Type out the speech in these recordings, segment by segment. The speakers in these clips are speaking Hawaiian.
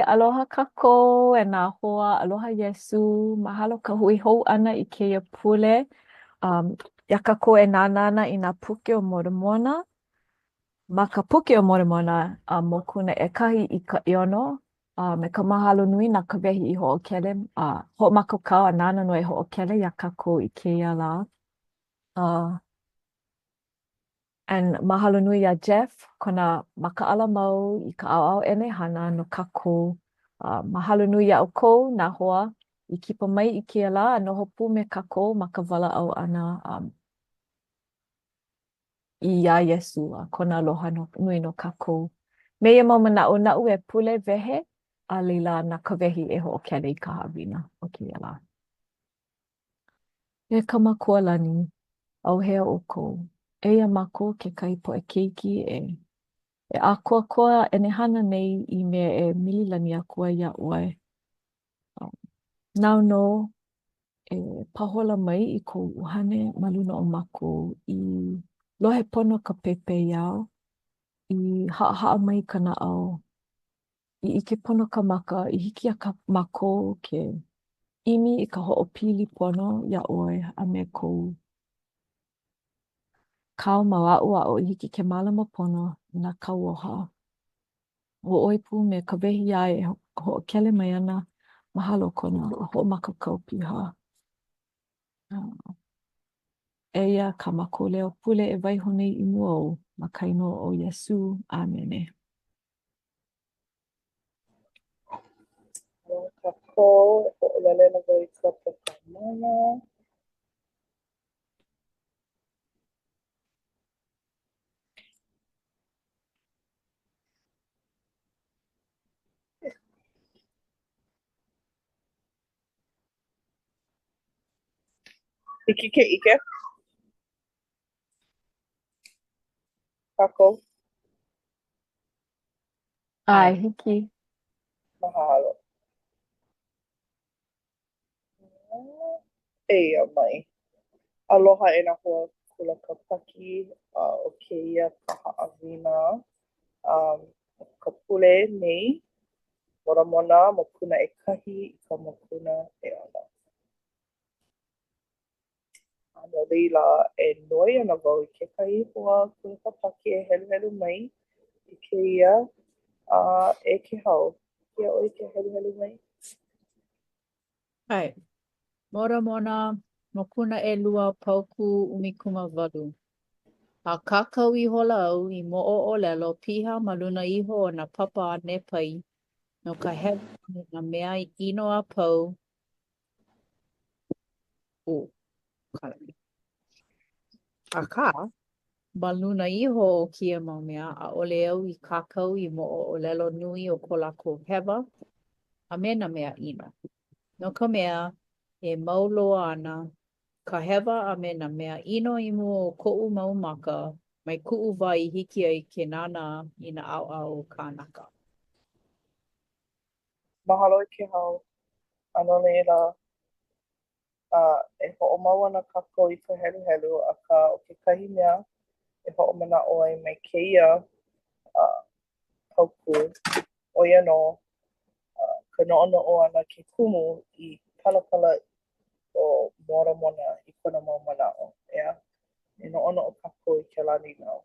aloha kako e nā hoa, aloha Yesu, mahalo ka hui hou ana I keia pule. Ia kako e nānana I nā puke o Moramona. Ma ka puke o Moramona, mokuna e kahi I ka iono, me ka mahalo nui nā ka wehi I ho'okele, ho'omakokau a nāna no e ho'okele ia kako I keia la. And mahalo nui a Jeff, kona makaala mau I ka au ene hana no kako. Mahalo nui a o kou, nā hoa, I kipa mai I kia la, a noho pū me kako ma ka wala au ana I ia Yesu, kona aloha no, nui no kako. Meia mau mana'o na'u e pule wehe, a leila na ka wehi e ho'okele I ka hawina o kia la. E ka makua lani, au hea o kou. Eia mako ke kai po e keiki e a koa e ne hana nei I mea e mililani a kua ia oe. Nau no e pahola mai I kou uhane maluna o mako I lohe pono ka pepe iau, I haa mai ka na'au, I ike pono ka maka, I hiki a ka mako ke imi I ka ho'opili pono ia oe a me kou kau mau a'u I hiki ke malama pono na kauoha. O oi pu me ka wehi ai e ho'okele mai ana mahalo kona a ho'omakakau piha. Eia ka mako leo pule e waiho nei I mua o ma kaino o Yesu. Amene. Kako, ho'olele na wai ka pakamana. Hiki ke ike. Kako, Ai, hiki. mahalo. Eia mai. Aloha e na hoa kula ka paki o keia ka haawina. Ka pule nei, Moramona, mokuna e kahi I ka mokuna e ana. No leila e noi ana wau I kekahi hoa kula ka paki e helu helu mai I keia e ke hau. Kia oi ke helu helu mai? Hai, Moramona, mokuna e lua pauku umikuma walu. A kakau I hola au I mo'o o lelo piha maluna iho o na papa a ne pai no ka hewa na mea I ino a pau o kalami. A ka, maluna iho o kia mau mea a ole au I kakau I mo'o o lelo nui o ko lako hewa a me na mea ino. No ka mea e mauloa ana ka hewa a me na mea ino I mua o ko'u mau maka mai ku'u wai hiki ai ke nana I na au kānaka. Mahalo I ke hau. Ano leila e ho'omau ana kako I ka helu helu a ka o ke kahi mea e ho'omana'o ai mai keia pauku o ia no ka no'ono'o ana ke kumu I palapala o Moramona I kona mau mana'o. Ea, e no'ono'o kako I ke lani nau.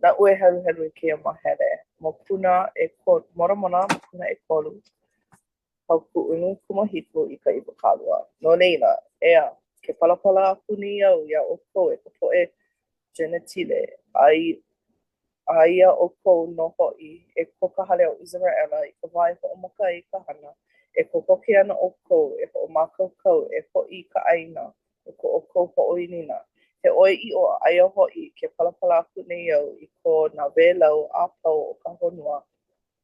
Na'u e helu helu I keia mahere. Mokuna e kolu, Moramona mokuna e kolu. Pauku unu kumahiku I ka iwakalua. No leila, ea, ke palapala aku ni au ia o kou e ka po'e genetile. Aia o kou no ho'i e koka hale o Israela I ka wae ho'omaka I ka hana. E kokoke ana o kou, e ho'omakau e ho'i ka ʻaina o kou ho'oinina. He ʻoe iʻo aia ho'i ke palapala aku nei au I ko nā wēlau a pau o ka honua.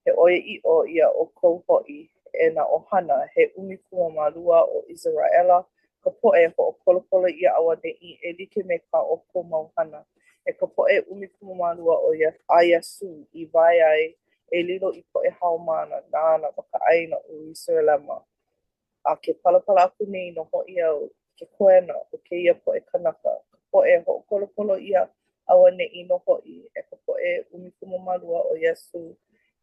He ʻoe iʻo ia o kou ho'i e nā ʻohana he ʻumikūmālua o Israela ka poʻe hoʻopolopolo ʻia aua neʻi e like me ka ʻoko mau hana. E ka poʻe ʻumikūmālua a Iesu I wae ai e lilo I poʻe haumāna nāna ma ka ʻaina o Iserelema. A ke palapala aku nei no hoʻi au ke koena o kēia poʻe kanaka. Ka poʻe hoʻopolopolo ʻia aua neʻi no hoʻi e ka poʻe ʻumikūmālua o Iesu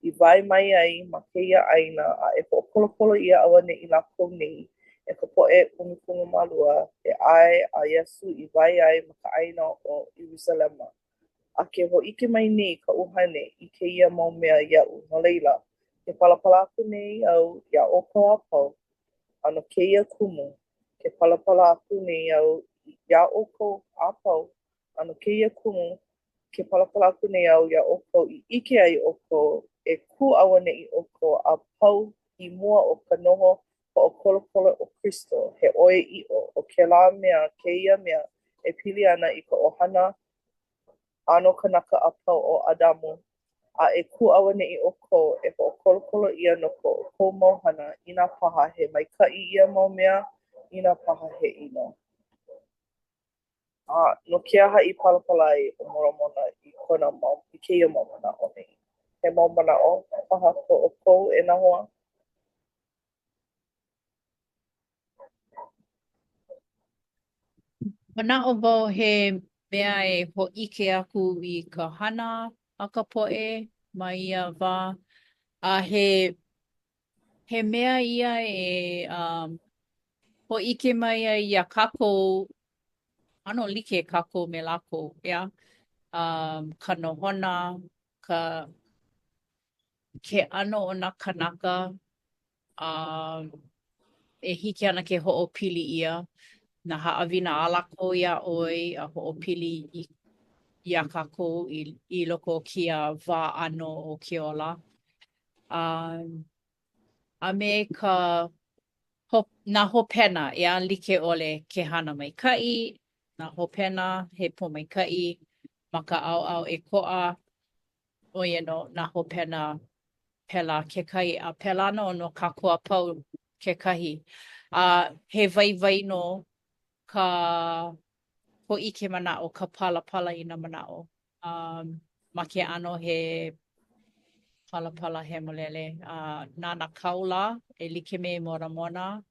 I wai mai ai ma keia aina a e ho'opolopolo ia awane I lākou nei e ka po'e ʻunukumu malua e ʻae a Iesu I wai ai ma ka ʻaina o Ierusalema. A ke ho'ike mai nei ka ʻuhane I kēia mau mea iaʻu no leila. Ke palapala aku nei au ia ʻoko a pau a no kēia kumu. Ke palapala aku nei au ia ʻoko a pau a no kēia kumu. Ke palapala aku nei au ia ʻoko I ʻike ai ʻoko e kū awaneʻi ʻoko a pau I mua o ka noho hoʻokolokolo o Kristo he ʻoe iʻo o kēlā mea kēia mea e pili ana I ka ʻohana ʻano kanaka a pau o Adamu a e kū awaneʻi ʻoko e hoʻokolokolo ʻia no kou mau hana I nā paha he maikaʻi ia mau mea I nā paha he ʻino. No ke aha I palapala ai o Moramona I kona mau, I kēia mau manaʻo nei. He mau manaʻo paha ko o kou e nahua. Manaʻo wau he mea e hoʻike aku I ka hana a ka poʻe ma ia wā. A he mea ia e hoʻike mai ai ia kākou, ʻano like kākou me lākou, ea. Ka nohona, ke ʻano o nā kanaka, e hiki ana ke hoʻopili ia. Nā haʻawina a lākou ia ʻoe a hoʻopili ia kākou I loko o kia wā ʻano o ke ola. A me nā hopena ea like ʻole ke hana maikaʻi, nā hopena he pōmaikaʻi ma ka ʻaoʻao e koʻa ʻoia no nā hopena pela kekahi a pela no kākou a pau kekahi. He waiwai no ka hoʻike manaʻo, ka palapala I nā manaʻo. Ma ke ʻano he palapala he molele. Nana kaula e like me Moramona.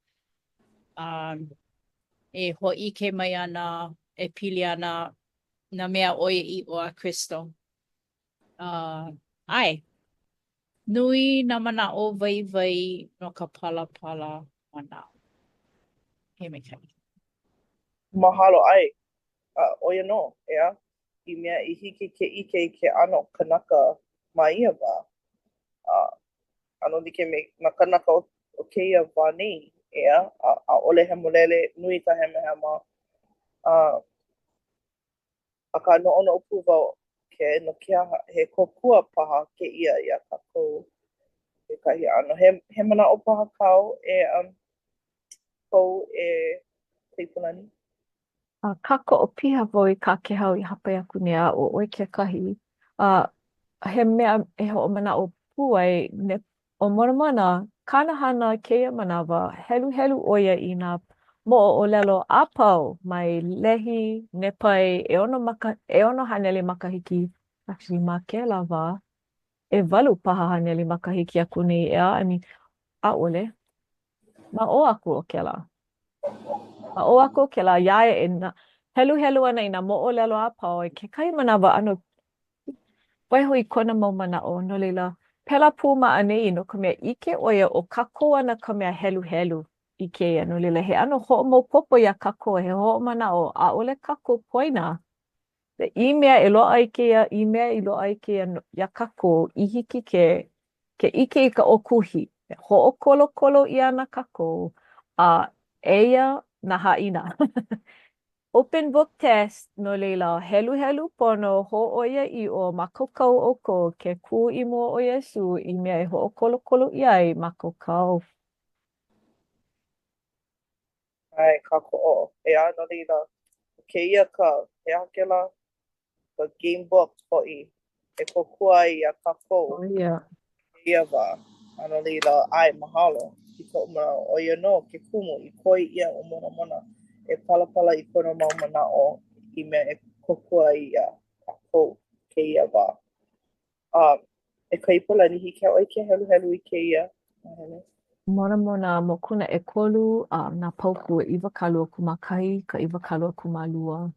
E hoʻike mai ana, e pili ana nā mea ʻoia iʻo a Kristo. Ai, nui nā manaʻo waiwai no ka palapala manaʻo. He maikaʻi. Mahalo ai. Oia no, ea. I mea I hiki ke ʻike I ke ʻano kanaka ma ia wā. Ano like me nā kanaka o kēia wā nei, ea. A ʻole he molele nui ka hemehema. A ka noʻonoʻo pū wau ke no ke aha he kōkua paha ke ia kākou kekahi ʻano. He manaʻo paha kau kou e teipulani. Kako o piha wau I ka kehau I hapai aku nea o oi kekahi. He mea e hoʻomanaʻo pū ai o Moramona, kanahana keia manawa, helu helu ʻoia I nā moʻoʻolelo a pau mai lehi, nepai, e ono haneli makahiki, actually ma ke lawa, e walu paha haneli makahiki aku nei ea, ʻaʻole, ma o aku o kela. Ma o aku o kela, iae e helu helu ana I nā moʻolelo a pau, e kekahi manawa ano waiho I kona mau manaʻo, no leila, pela pū maʻanei no ka mea ʻike ʻoia o kākou ana ka mea helu helu I keia, no leila, he ano hoʻomaopopo ia kākou, he hoʻomanaʻo, ʻaʻole kākou poina. I mea e loaʻa I keia, I mea I loaʻa I keia ia kākou, I hiki ke ʻike I ka ʻōkuhi. Hoʻokolokolo ʻia ana kākou, a eia nā haʻina. Open book test no leila, helu helu pono, hōʻoia iʻo, makaukau ʻoukou, ke kū I mua o Iesu, I mea e hoʻokolokolo ʻia ai makaukau. Ai, kākoʻo. Ea no leila, kēia he akela, ka game book hoʻi. E kokua ai a kākou. Oh, yeah. Ia wā. Ano leila, ai, mahalo. I koʻu manaʻo. Oia no, ke kumu, I koi ia o Moramona. E palapala I kona mau manaʻo I mea e kokua ai a kākou kēia wā. E kaipulani hiki au ai ke helu helu I kēia. Moramona mokuna ʻekolu, nā pauku e 'iwakaluakūmākahi ka 'iwakaluakūmālua.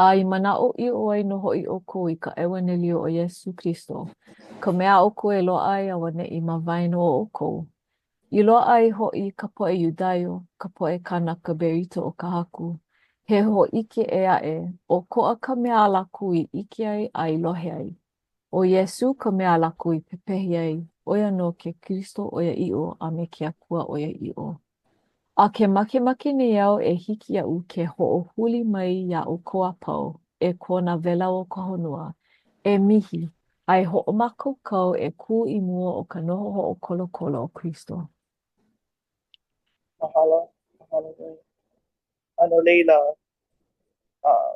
A I mana'o I o ai no ho'i o ko I ka ewa nelio o Yesu Kristo. Ka mea o ko e loa ai awane I ma vaino o ko. I loa ai ho'i ka poe Yudaio, ka poe kanaka berito o ka haku. He ho ike e ae, o ko'a ka mea laku I ike ai a I lohe ai. O Yesu ka mea laku I pepehi ai, oia no ke Kristo oia i'o a me ke akua oia i'o. A ke makemake ni au e hiki au ke ho'ohuli mai ia o koa pau e kona vela o ka honua. E mihi, ai ho'omakaukau e ku I mua o ka noho ho'okolo o Kristo. Mahalo, mahalo nui. Ano leila, uh,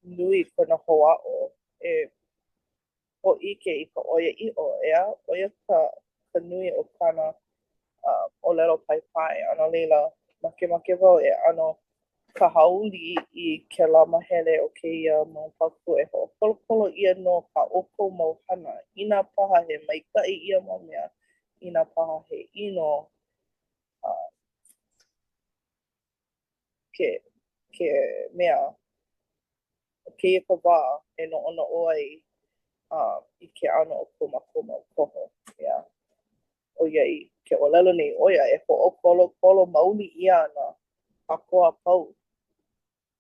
nui kona hoa'o e ho'ike I ka oia i'o, ea? Oia ka nui o kana o lelo pai pai. Ano leila, make wau e ano ka hauli I ke lamahele o keia mau paku e ho'okolokolo ia no ka oko mau hana. Ina paha he maika'i ia mau mea, ina paha he ino uh, ke mea keia ka wā e no'ono'o ai I ke ano o kuma koho. Yeah. O iai, ke olelo nei oia e ho'okolokolo mauli ia ana a koa pau.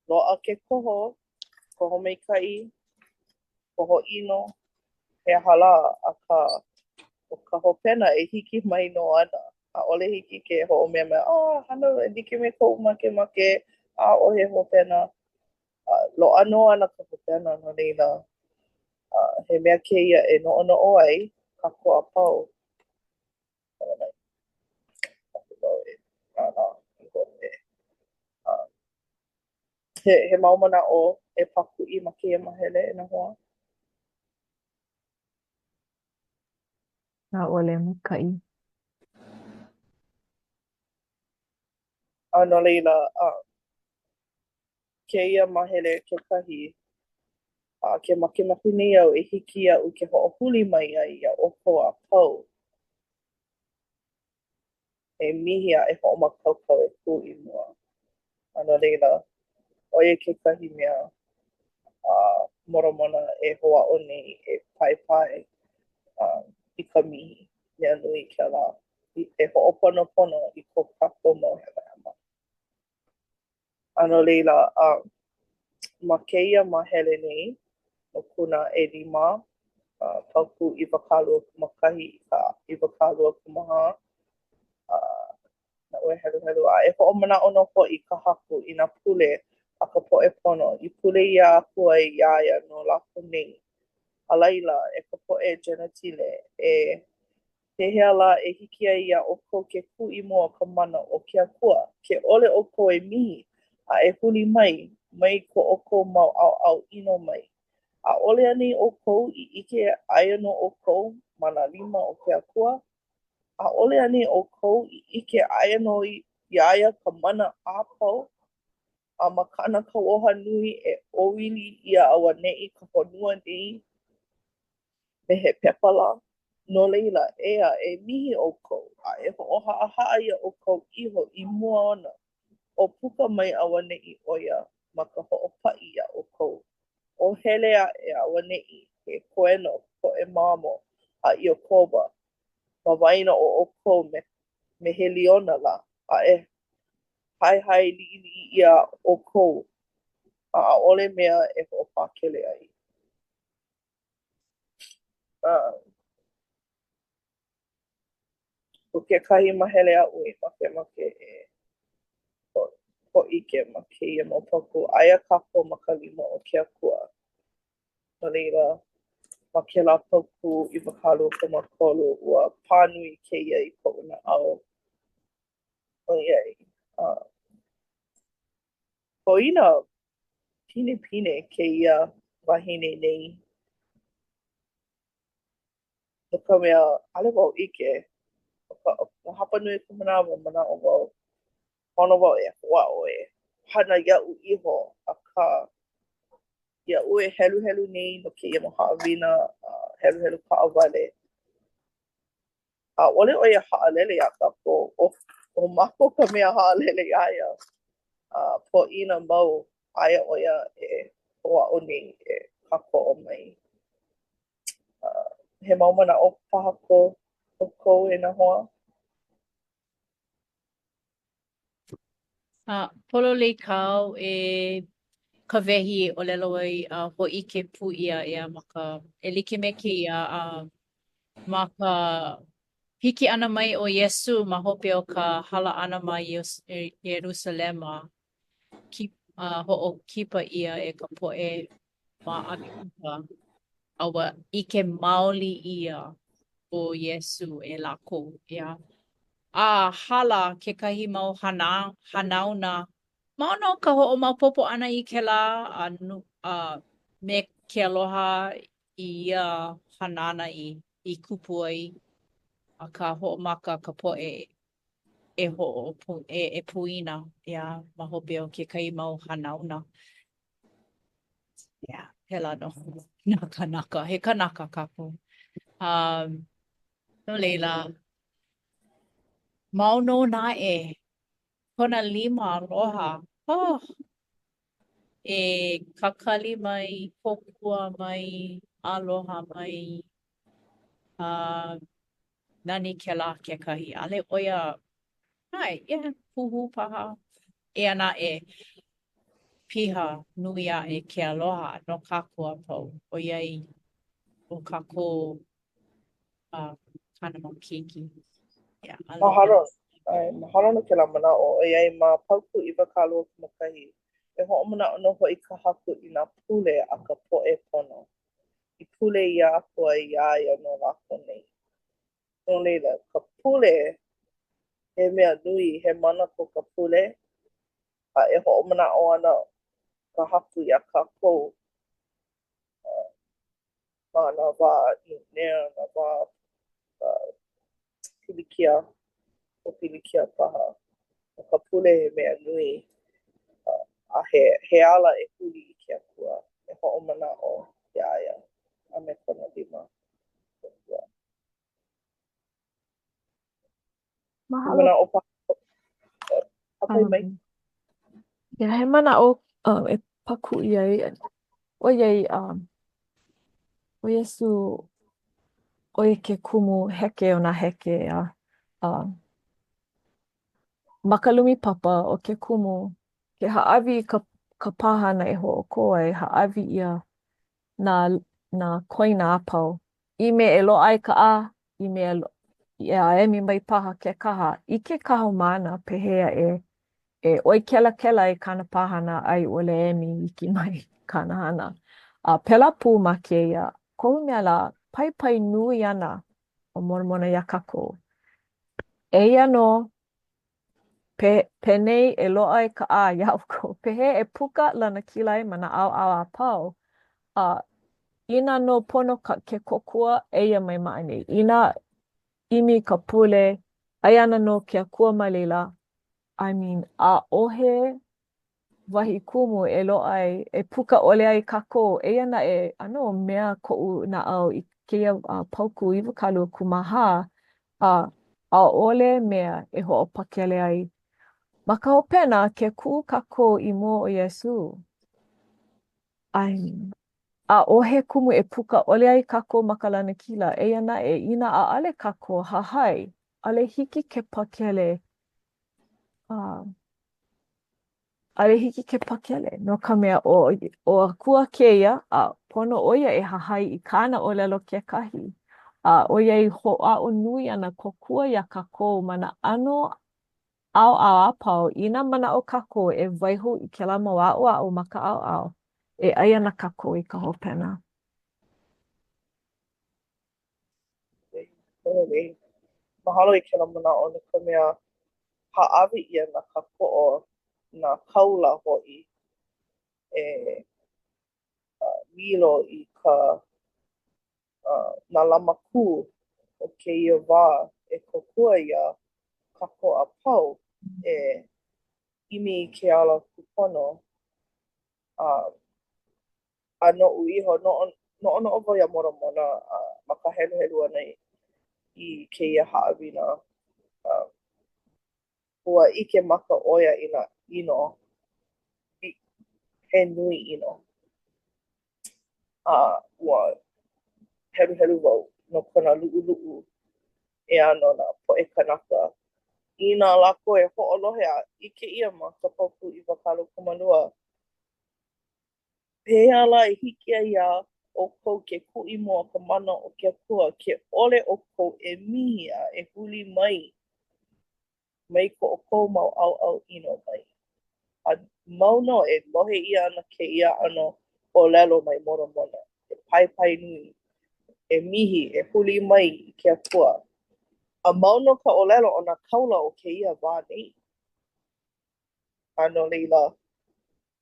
Loa ke koho maika'i, koho ino, he hala a o ka hopena e hiki mai no ana. A ole hiki ke ho'omea mea, hana e like me kou make, o he hopena. Loa no ana ka hopena no leila. He mea keia e no'ono'o ai, ka koa pau. He mau mana'o e paku'i ma keia mahele e nā hoa. Nā ole makai. No leila, keia mahele kekahi, ke makemake nei au e hiki au ke ho'ohuli mai ai ia oko a pau. E mihi a e ho'omakaukau e ku I mua. No leila, oia kekahi mea Moramona e hoa'o nei e pai I ka mihi. Mea nui ke la. E ho'oponopono I ko kako mau hema hema. No leila, ma keia mahele nei, no kuna e lima, pauku I ka 21 na ue helu a e ho'omana'o no ho'i ka haku I nā pule a ka po'e pono. I pule ia aku ai iaia no lako nei. A laila e ka po'e genitile e pehea la e hiki ai ia oko ke ku'i mua ka mana o ke akua. Ke ole oko e mihi a e huli mai ko oko mau au ino mai. A ole ani oko I ike aia no oko mana 5 o ke akua. A ole ani oko I ike aia no iaia ka mana a pau. A makana ka oha nui e owili ia awa ne'i ka honua nei me he pepala. No leila, ea e mihi oko a e ho'oha'aha'a ia oko iho I mua ona. O puka mai awa ne'i oia ma ka ho'opa'i ia oko. O hele a e awa ne'i he koeno ko e mamo a i o koba. Ma waina o oko me he liona la. A e hai li'i ia oko. A ole mea e ho'opakele ai. O ke kahi mahele a ui make e ho'ike ma keia mau paku. Aia kako ma ka 5 o ke akua. No leila, ma kēlā pauku 21 ua pānui keia I ko'u na au. O iai. Koina pine keia wahine nei. No ka mea, ale wau ike. O hapa nui ka mana'o wau. Hono wau e hoa'o e hana ia'u iho a ia'u e helu nei no keia maha'awina, helu ka'awale. A ole o ia ha'alele a kako, o mako ka mea ha'alele ia ia. Po'ina mau aia o ia hoʻa'o nei e kāko'o mai. He mau manaʻo paha kou e nā hoa. Pololei kau e ka wehi o lelo ai hoʻi ke puʻia ea ma ka e like me kēia ma ka hiki ana mai o Iesu ma hope o ka hala ana mai Ierusalema hoʻokipa ia e ka poʻe ma Ameʻika aua ike maoli ia o Iesu e lākou ia. Hala kekahi mau hanauna ma no ka hoʻomaopopo ʻana i kēlā me ke aloha i ia hanana i kupu ai a ka hoʻomaka ka poʻe e puina ia ma hope o kekahi mau hanauna. Ia, pēlā no. Naka, he kanaka kākou. No leila, mauno naʻe, kona 5 aloha. Oh, e kakali mai, kokua mai, aloha mai, nani kēlā kekahi. Ale oia, puhu paha. E ana e piha nui a e ke aloha no kākua pau. Oiai o kākou kana mau keiki. Yeah, aloha. Mahalo no kēlā manaʻo e ai ma pauku i wakalu o kumakahi. E hoʻomanaʻo no hoʻi ka haku i nā pule a ka poʻe pono. I pule ia aku ai ia ia no lākou nei. No leila, ka pule he mea nui, he mana ko ka pule. A e hoʻomanaʻo ana ka haku i a kākou. Ma nā wā i nea, nā wā pilikia, o pilikia paha. Ka pule he mea nui. A he ala e huli i ke akua. E hoʻomanaʻo ia ia. A me kona 5. Mahalo. Manaʻo paha. Hapai mai. Ia, he manaʻo e paku i ai. Oiai, o Iesu, oi ke kumu heke o nā heke ma ka lumi papa o ke kumu, ke haʻawi ka pāhana e hoʻoko ai, haʻawi ia nā koina apau. I me e loa ai ka ʻā, i me e aemi mai paha ke kaha. I ke kaha mana pehea e oi kela i kana pāhana ai ole emi iki mai kana hana. Pela pū ma keia, kohu mea la pai nui ana o Moramona ia kākou. Eia no, penei e loa ai ka ā iau ko. Pehe e puka lana kilai ma na au a pau. Ina no pono ke kokua eia mai maani. Ina imi ka pule, ai ana no ke akua malila. I mean, a ohe wahi kumu e loa ai, e puka ole ai kākou. Eia na ano mea ko'u na au i keia pauku i wakalu kumaha. A ole mea e ho'opakele ai. Ma ka hopena, ke ku'u kākou i mua o Iesu. A ohe kumu e puka ole ai kākou ma ka lana kila. Eia na ina a ale kākou hahai. Ale hiki ke pakele. Ale hiki ke pakele. No ka mea o akua keia, a pono oia e hahai i kāna o lelo ke kahi. Oia i ho'a'o nui ana kokua ia kākou mana ano a pau, ina mana o kākou e waiho i ke la mau au ma ka au. E aia na kākou i ka hopena. Mahalo i kēlā manaʻo no ka mea hāʻawi ia na kākoʻo nā kaula hoʻi e milo i ka nā lama kū o kēia wā e kokua ia kako a pau e imi i ke ala kupono a noʻu iho noʻonoʻo wau ia Moramona ma ka heluhelu ana i kēia haʻawina ua ʻike maka ʻoia i nā ʻino he nui ʻino ua helu wau no kona lu'ulu'u e ano na po'e kanaka. Ina lako e ho'olohe a I ke ia ma ka paupu I wakalu kumanua. Pea la e hiki ai a o kou ke ku'i moa ka mana o ke akua ke ole o kou e mihi a e huli mai ko o kou mau au ino mai. A mauna e lohe ia ana ke ia ano o lelo mai Moramona. E pai nui, e mihi, e huli mai I ke akua. A mauna ka olelo o nā kaula o ke ia wā nei. Ano leila,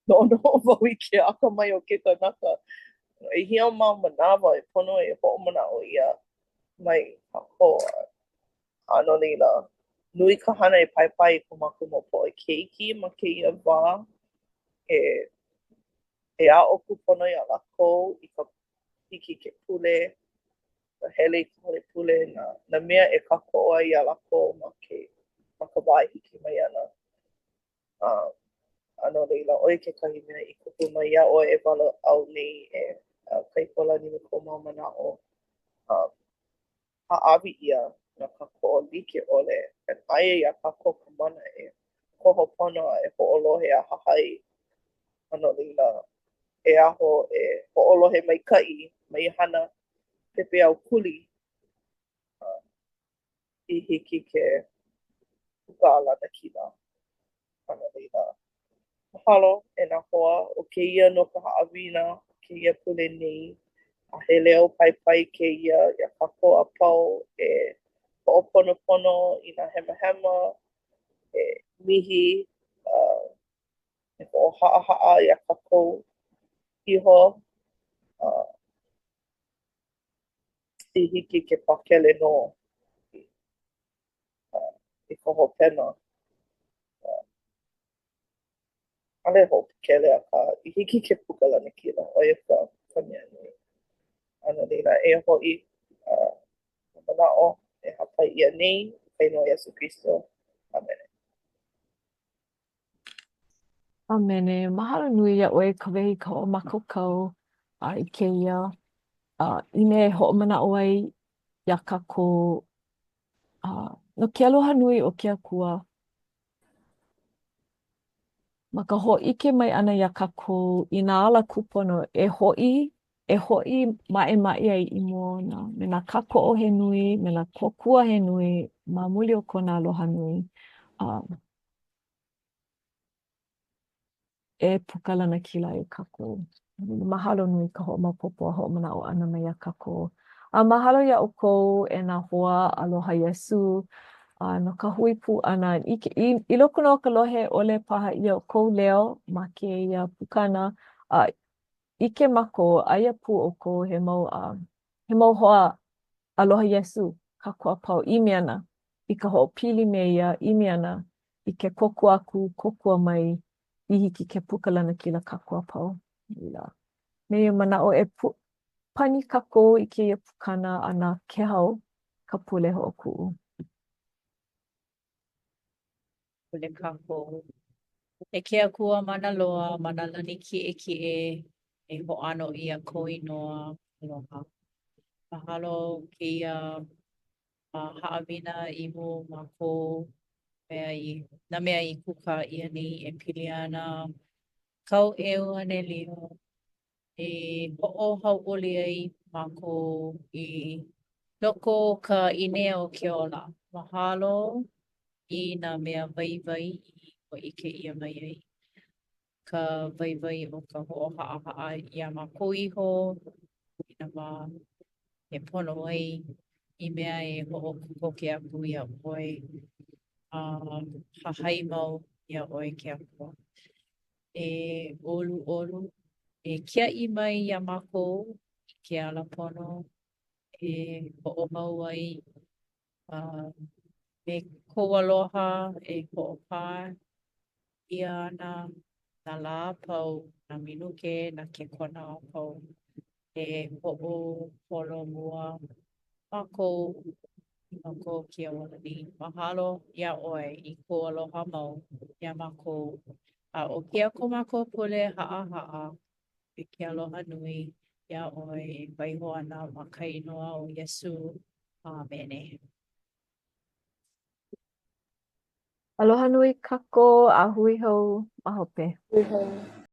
no wau I ke aka mai o ke kanaka. E hia mau manawa e pono e ho'omana o ia mai ka hoa. Ano leila, nui ka hana e pai ko makuma po e keiki ma ke ia wā. E a o kupono ia lako I ka hiki ke pule, ka hele I ka hole pule, na mea e kakoa ia lako ma ka wā hiki mai ana. Ano leila, oi kekahi mea I kupu mai ia o e wala au nei e kaipola ni me ko mau mana'o. Ha'awi ia na ka ko'o like ole. E aia ia ka ko ka mana e ho'opono e ho'olohe a hahai. Ano leila, e aho e ho'olohe maika'i mai hana pepe au kuli I hiki ke puka alana kila. Ano leila. Mahalo e nā hoa o ke ia no ka ha'awina, ke ia pule nei. A he leo pai ke ia kako a pau e ho'oponopono I nā hema e mihi e ho'oha'a ia kako iho I hiki ke pakele no I ka hopena. Ale ho pakele a ka I hiki ke pukalana kila o ia ka mea nui. Ano leila e ho'i mana'o e hapai ia nei kai no Iesu Kristo. Amen. Amene, mahalo nui ia oe ka wehi ka o makokau I ke ia. I me ho'omana o ai ia kako no ke aloha nui o ke akua. Ma ka ho'ike mai ana ia kako I nā ala kupono e ho'i mai ai I moana. Me nā kako o he nui, me nā kokua he nui, ma muli o kona aloha nui. E pukalana kila e kako. Mahalo nui ka ho'omaopopo a ho'omana'o ana mai a kako. Mahalo ia o kou e nā hoa aloha Iesu. No ka hui pu ana. I loko no ka lohe ole paha ia o kou leo ma ke ia pukana. Ike mako aia pu o kou he mau hoa aloha Iesu. Kako a pau I me ana. I ka ho'opili me ia I me ana. I ke kokua aku, kokua mai. I hiki ke pukalana kila kako a pau. Me ia mana'o e pani kako I ke ia pukana ana ke hau ka pule ho'oku'u. Pule kako. E ke akua mana loa, mana lani ki e ho'ano ia ko inoa aloha. Mahalo ke ia ha'awina I mo ma ko na mea I kuka ia ni e pili ana. Kau e ane lio e ho'o hau'oli ai ma ko I loko ka inea o ke ola. Mahalo I nā mea waiwai o ike ia mai ai. Ka waiwai o ka ho'oha'a ia ma ko iho. Ina ma e pono ai I mea e ho'okupoke aku ia oi. Hahai mau ia oi ke akua. E olu. E kia I mai ia mako I ke ala pono. E ho'o mau ai. Me ko aloha e ho'opā. Ia na la pau na minuke na ke kona o pau. E ho'o polo mua. Mako kia walani. Mahalo ia oi I ko aloha mau. Ia mako. O kia ko mako pule ha'a. E ke aloha nui. Ia oi waiho ana ma ka inoa o Iesu. Amene. Aloha nui kako a hui hou a hope. Hui hou.